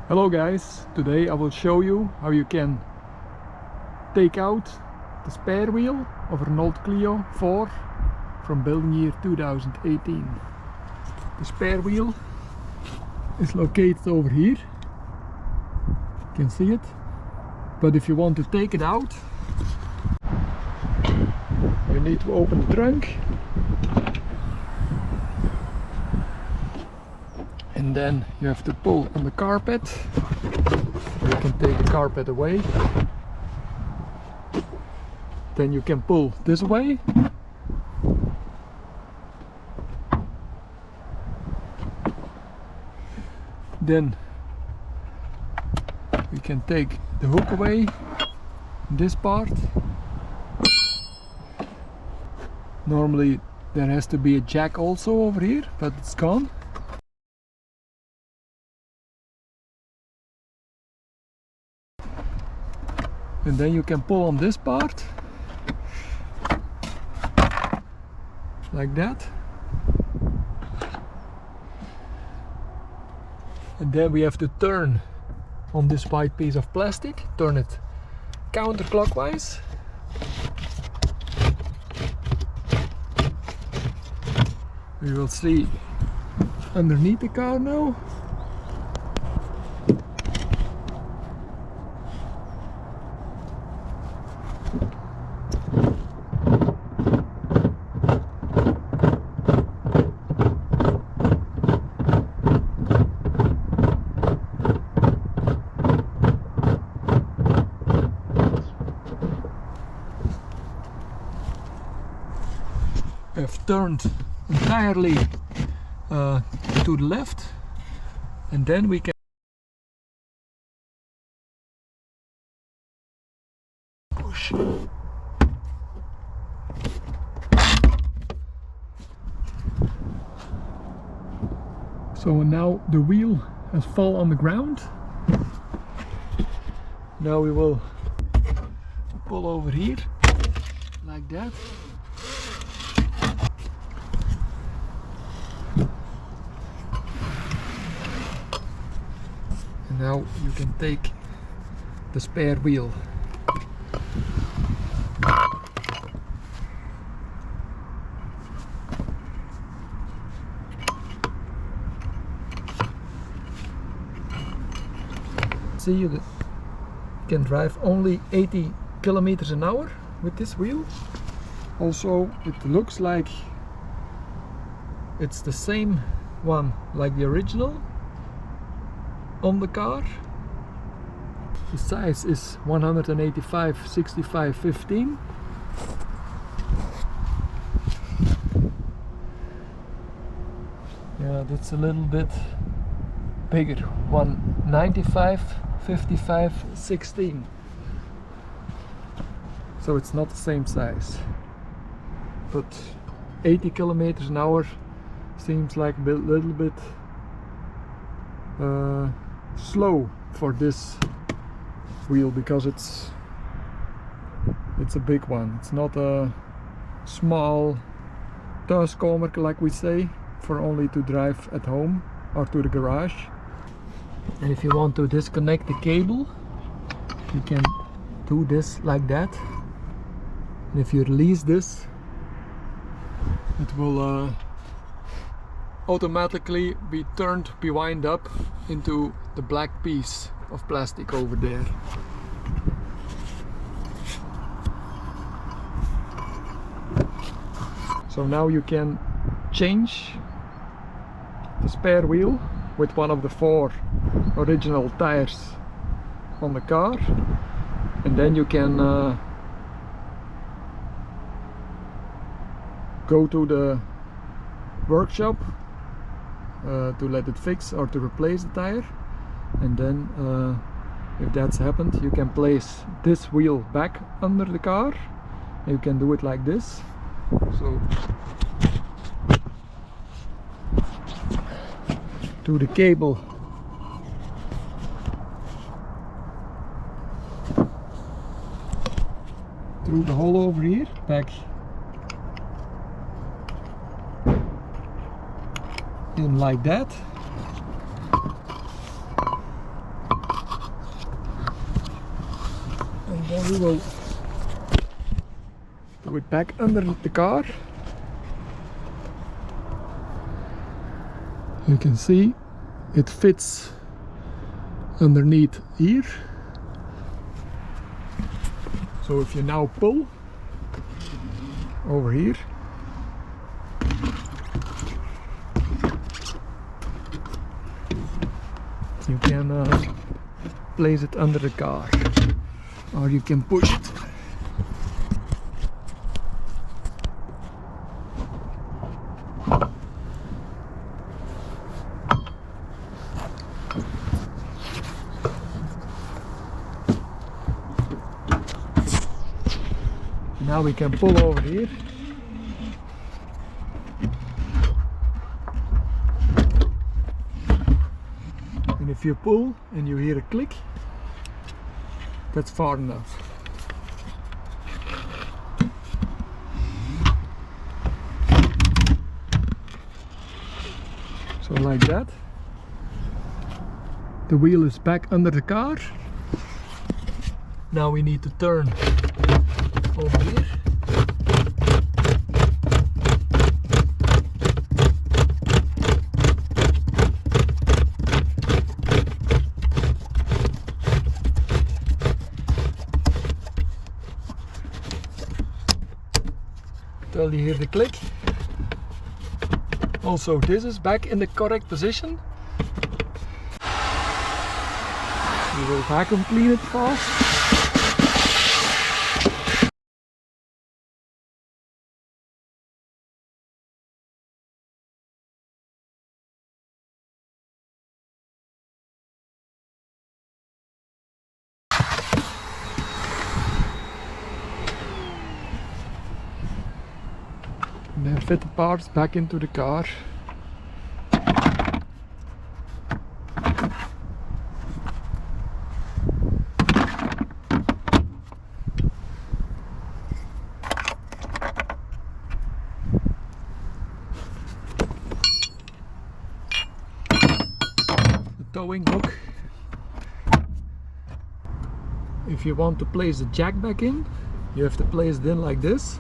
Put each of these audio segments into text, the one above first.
Hello guys, today I will show you how you can take out the spare wheel of a Renault Clio 4 from building year 2018. The spare wheel is located over here, you can see it, but if you want to take it out you need to open the trunk and then you have to pull on the carpet. You can take the carpet away, then you can pull this away, then we can take the hook away, this part. Normally there has to be a jack also over here, but it's gone. And then you can pull on this part like that, and then we have to turn on this white piece of plastic, turn it counterclockwise. We will see underneath the car now. Have turned entirely to the left, and then we can push. So now the wheel has fallen on the ground. Now we will pull over here like that. And now you can take the spare wheel. See, you can drive only 80 kilometers an hour with this wheel. Also, it looks like it's the same one like the original on the car. The size is 185/65/15. Yeah, that's a little bit bigger. 195/55/16. So it's not the same size, but 80 kilometers an hour seems like a little bit slow for this wheel, because it's a big one. It's not a small thuiskomer like we say, for only to drive at home or to the garage. And if you want to disconnect the cable, you can do this like that, and if you release this, it will automatically be wind up into the black piece of plastic over there. So now you can change the spare wheel with one of the 4 original tires on the car, and then you can go to the workshop to let it fix or to replace the tire, and then if that's happened, you can place this wheel back under the car. You can do it like this. So to the cable, through the hole over here, back in like that, Then we will do it back under the car. You can see it fits underneath here. So if you now pull over here, you can place it under the car, or you can push it. Now we can pull over here. And if you pull and you hear a click, that's far enough. So like that. The wheel is back under the car. Now we need to turn over here. Till you hear the click. Also, this is back in the correct position. We will vacuum clean it fast. And then fit the parts back into the car. The towing hook. If you want to place the jack back in, you have to place it in like this.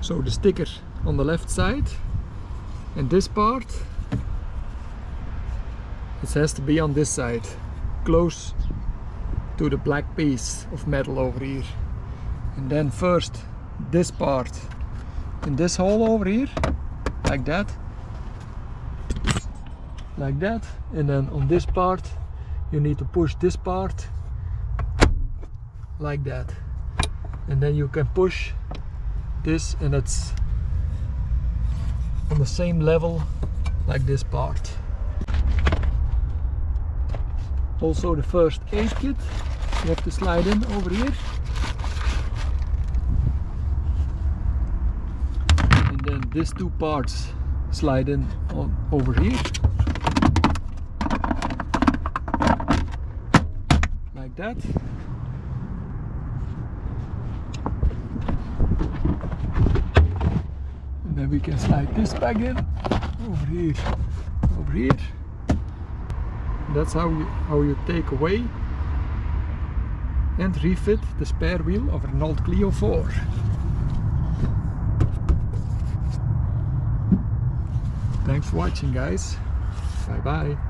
So the sticker on the left side, and this part, it has to be on this side, close to the black piece of metal over here. And then first this part in this hole over here, like that, and then on this part you need to push this part like that, and then you can push this, and it's on the same level like this part. Also the first aid kit you have to slide in over here, and then these two parts slide in over here like that. Then we can slide this back in over here, over here. That's how you take away and refit the spare wheel of a Renault Clio 4. Thanks for watching, guys. Bye bye.